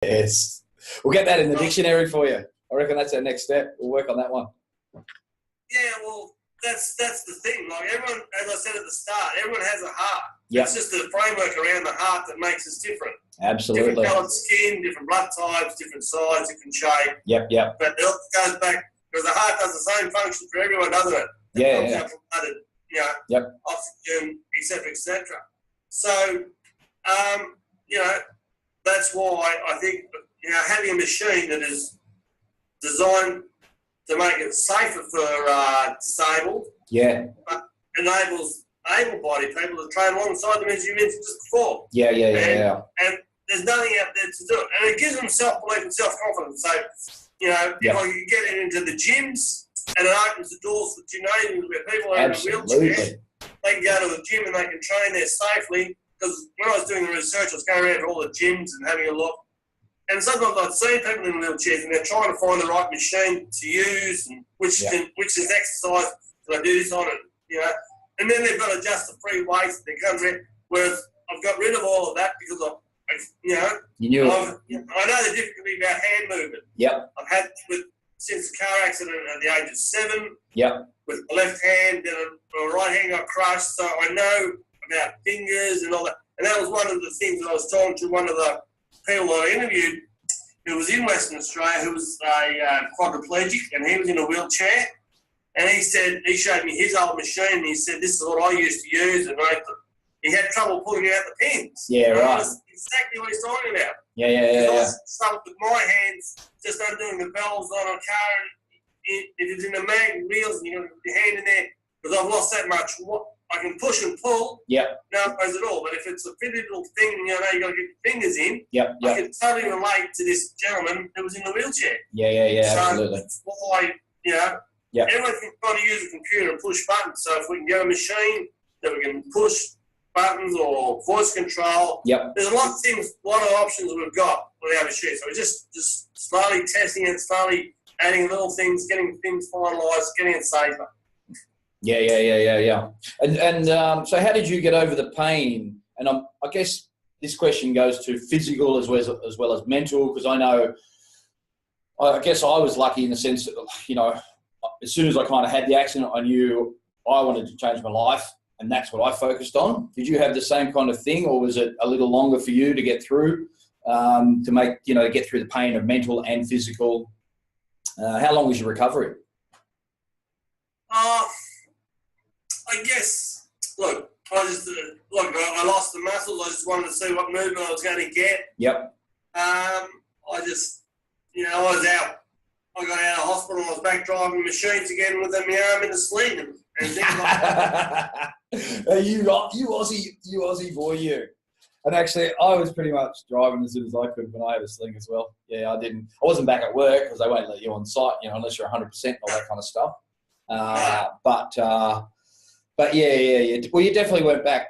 Yes. We'll get that in the dictionary for you. I reckon that's our next step. We'll work on that one. Yeah, well, that's the thing. Like everyone, as I said at the start, everyone has a heart. Yep. It's just the framework around the heart that makes us different. Absolutely. Different coloured skin, different blood types, different size, different shape. Yep. But it goes back because the heart does the same function for everyone, doesn't it? It pumps out blood, oxygen, etc. So, that's why I think having a machine that is designed to make it safer for disabled, but enables able-bodied people to train alongside them, as you mentioned just before. Yeah. And there's nothing out there to do it. And it gives them self-belief and self-confidence. So, if I can get it into the gyms and it opens the doors for gymnasiums where people are in a wheelchair, they can go to the gym and they can train there safely. Because when I was doing the research, I was going around to all the gyms and having a look. And sometimes I'd see people in wheelchairs and they're trying to find the right machine to use and which is exercise that I do this on it, And then they've got to adjust the free weights that comes in. Whereas I've got rid of all of that because you knew I know the difficulty about hand movement. Yep. I've had since the car accident at the age of 7. Yep. With the left hand, then my right hand got crushed, so I know about fingers and all that. And that was one of the things that I was talking to one of the people that I interviewed who was in Western Australia, who was a quadriplegic, and he was in a wheelchair. And he showed me his old machine, and he said, this is what I used to use, and he had trouble pulling out the pins. Yeah, right. That's exactly what he's talking about. Yeah. I started with my hands, just undoing the valves on a car, and if it's in the mag wheels, and you've got your hand in there, because I've lost that much. I can push and pull. Yep. No worries at all. But if it's a fitted little thing, you got to get your fingers in. Yep. I can totally relate to this gentleman who was in the wheelchair. Yeah, so absolutely. That's why, everyone can kind of use a computer and push buttons. So if we can get a machine that we can push buttons or voice control, there's a lot of options we've got with our machine. So we're just slowly testing it, slowly adding little things, getting things finalised, getting it safer. Yeah. And so how did you get over the pain? And I guess this question goes to physical as well as mental, because I guess I was lucky in the sense that, as soon as I kind of had the accident, I knew I wanted to change my life, and that's what I focused on. Did you have the same kind of thing, or was it a little longer for you to get through, to get through the pain of mental and physical? How long was your recovery? I guess, I lost the muscles. I just wanted to see what movement I was going to get. Yep. I was out. I got out of hospital and I was back driving machines again with my arm in the sling and things like that. You Aussie boy, you. And actually, I was pretty much driving as soon as I could when I had a sling as well. Yeah, I wasn't back at work because they won't let you on site, unless you're 100%, all that kind of stuff. But yeah. Well, you definitely went back.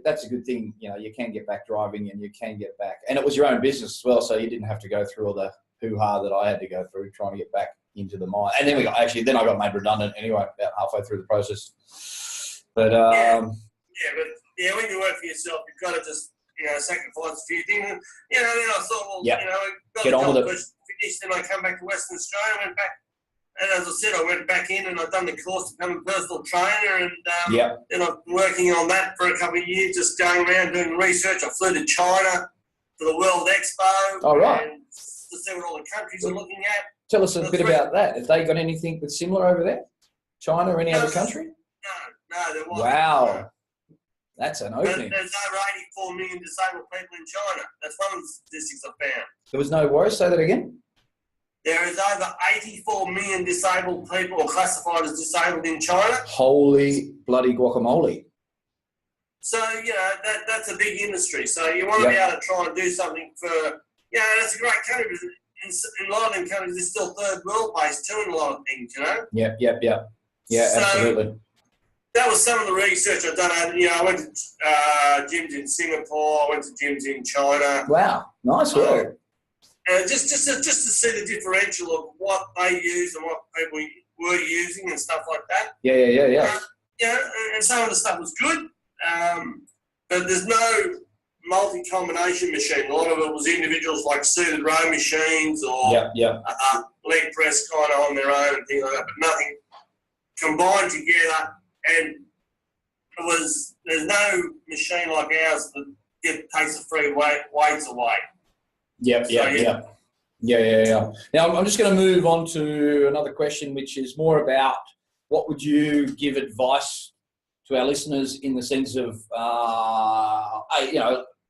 That's a good thing. You can get back driving and you can get back. And it was your own business as well, so you didn't have to go through all the hoo-ha that I had to go through trying to get back into the mine. And then I got made redundant anyway about halfway through the process. But when you work for yourself, you've got to just sacrifice a few things. And, then I thought, get on with it. Finished, then I come back to Western Australia, went back. And as I said, I went back in and I've done the course to become a personal trainer, and then I've been working on that for a couple of years, just going around doing research. I flew to China for the World Expo. Oh, right. And to see what all the countries are looking at. Tell us a bit about that. Have they got anything that's similar over there? China or any other country? No, there wasn't. Wow. That's an opening. There's over 84 million disabled people in China. That's one of the statistics I found. There was no worries. Say that again. There is over 84 million disabled people or classified as disabled in China. Holy bloody guacamole. So, that's a big industry. So you want to be able to try and do something for, that's a great country. In a lot of them countries, they're still third world based too in a lot of things, Yep. Yeah, so, absolutely. That was some of the research I've done. I went to gyms in Singapore. I went to gyms in China. Wow, nice work. Just to see the differential of what they use and what people were using and stuff like that. Yeah. And some of the stuff was good, but there's no multi-combination machine. A lot of it was individuals like suited row machines or leg press kind of on their own and things like that, but nothing combined together. And there's no machine like ours that takes the free weights away. Yeah. Now, I'm just going to move on to another question, which is more about what would you give advice to our listeners in the sense of,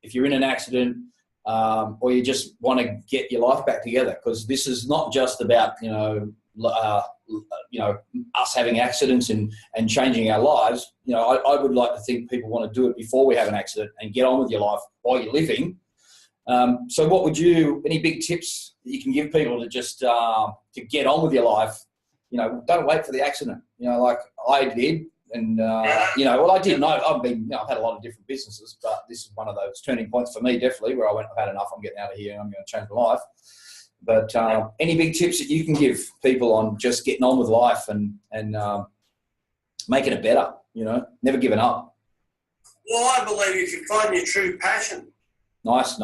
if you're in an accident or you just want to get your life back together, because this is not just about, us having accidents and changing our lives. I would like to think people want to do it before we have an accident and get on with your life while you're living. So what would any big tips that you can give people to just to get on with your life? Don't wait for the accident, like I did. And, I didn't know. I've had a lot of different businesses, but this is one of those turning points for me, definitely, where I went, I've had enough, I'm getting out of here and I'm going to change my life. But any big tips that you can give people on just getting on with life and making it better, never giving up? Well, I believe if you find your true passion. Nice.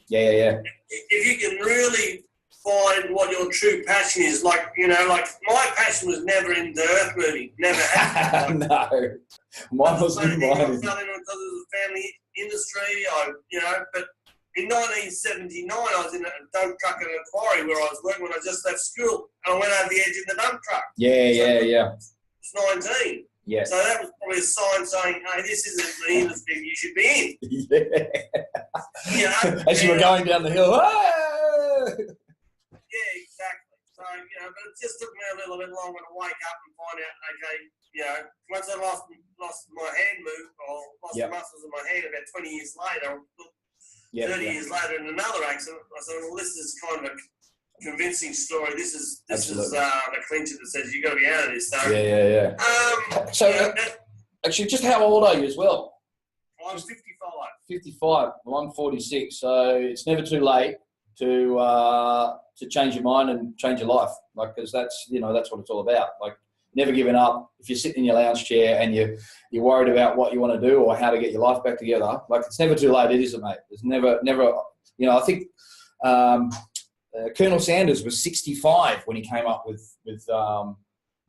Yeah. If you can really find what your true passion is, like my passion was never in the earth moving, never had. No, mine wasn't in mine. I was because it was a family industry, but in 1979 I was in a dump truck at a quarry where I was working when I just left school, and I went over the edge in the dump truck. Yeah. I was 19. Yeah. So that was probably a sign saying, hey, this isn't the industry you should be in. Yeah. As you were going down the hill, Yeah, exactly. So, but it just took me a little bit longer to wake up and find out, okay, once I lost my hand move or lost the muscles in my hand about 20 years later, 30 years later in another accident, I said, well, this is kind of a convincing story. This is the clincher that says you've got to be out of this. So, So, actually, just how old are you as well? I'm 55. 55. Well, I'm 46. So it's never too late to change your mind and change your life. Because that's what it's all about. Never giving up. If you're sitting in your lounge chair and you're worried about what you want to do or how to get your life back together, it's never too late. It isn't, mate. There's never. I think Colonel Sanders was 65 when he came up with the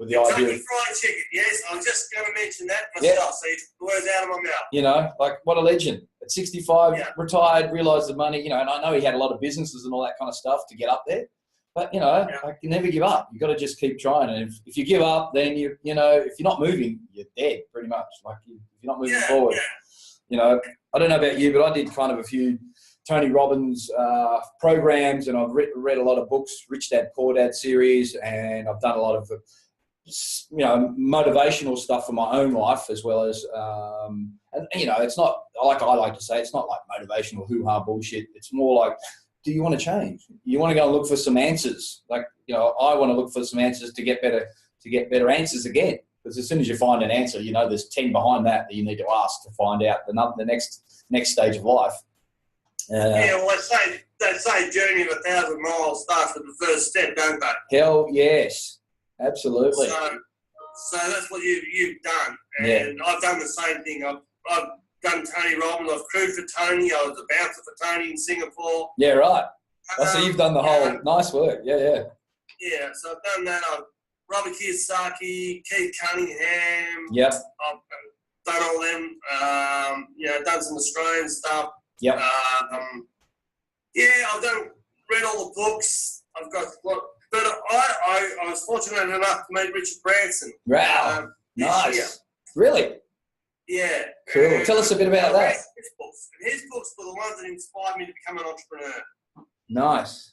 idea. Kentucky Fried Chicken. Yes, I was just going to mention that myself. So you took the words out of my mouth. What a legend. At 65, retired, realised the money. And I know he had a lot of businesses and all that kind of stuff to get up there. But, you never give up. You've got to just keep trying. And if you give up, then, if you're not moving, you're dead pretty much. If you're not moving forward. I don't know about you, but I did kind of a few Tony Robbins programs, and I've read a lot of books, Rich Dad, Poor Dad series, and I've done a lot of, motivational stuff for my own life as well as, it's not, I like to say, it's not like motivational hoo-ha bullshit. It's more like, do you want to change? You want to go and look for some answers. I want to look for some answers to get better answers again. Because as soon as you find an answer, there's 10 behind that you need to ask to find out the next stage of life. Well, they say journey of 1,000 miles starts with the first step, don't they? Hell yes, absolutely. So that's what you've done, and I've done the same thing. I've done Tony Robbins. I've crewed for Tony. I was a bouncer for Tony in Singapore. Yeah, right. So you've done the whole nice work. Yeah. Yeah, so I've done that. Robert Kiyosaki, Keith Cunningham. Yep. I've done all them. Done some Australian stuff. Yep. I've read all the books. I've got, but I was fortunate enough to meet Richard Branson. Wow. Nice. Really? Yeah. Cool. Tell us a bit about that. His books were the ones that inspired me to become an entrepreneur. Nice.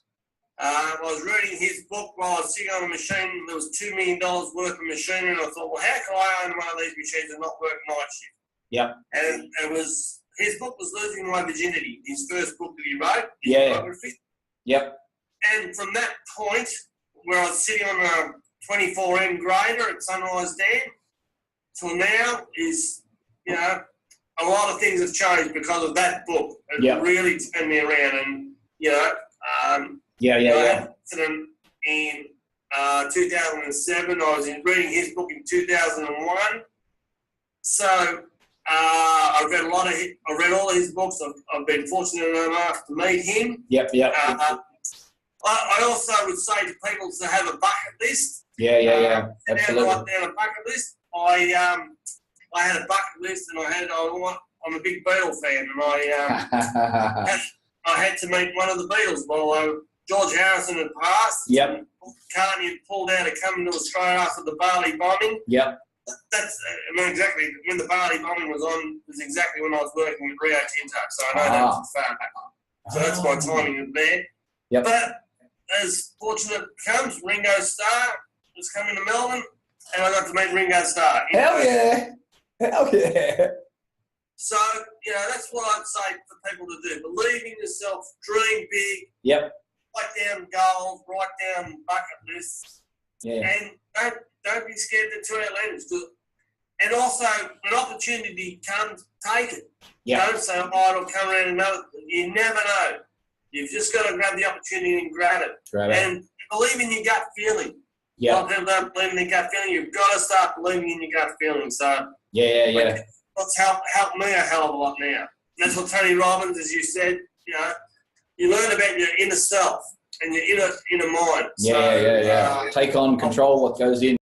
I was reading his book while I was sitting on a machine. There was $2 million worth of machinery, and I thought, well, how can I own one of these machines and not work night shift? Yep. And his book was Losing My Virginity, his first book that he wrote. His biography. Yep. And from that point, where I was sitting on a 24M grader at Sunrise Dam, till now is, a lot of things have changed because of that book. It really turned me around. And, I had an accident in 2007. I was reading his book in 2001. So I've read I've read all his books. I've been fortunate enough to meet him. Yep. I also would say to people to have a bucket list. Yeah. Absolutely. Write down a bucket list. I had a bucket list, and I'm a big Beatle fan, and I had to meet one of the Beatles. Well, George Harrison had passed. Yep. McCartney had pulled out of coming to Australia after the Bali bombing. Yep. Exactly when the Bali bombing was on was exactly when I was working with Rio Tinto, so I know that was far back. So that's my timing there. Yep. But as fortunate comes, Ringo Starr was coming to Melbourne, and I got to meet Ringo Starr. Hell yeah. So, that's what I'd say for people to do. Believe in yourself, dream big. Yep. Write down goals, write down bucket lists. Yeah. And don't be scared to try outlandish. And also, when opportunity comes, take it. Yep. Don't say, it'll come around another. You never know. You've just got to grab the opportunity and grab it. And believe in your gut feeling. Yeah. A lot of people don't believe in their gut feeling. You've got to start believing in your gut feeling. So yeah. That's helped me a hell of a lot now. That's what Tony Robbins, as you said, you learn about your inner self and your inner mind. Yeah. Take on control what goes in.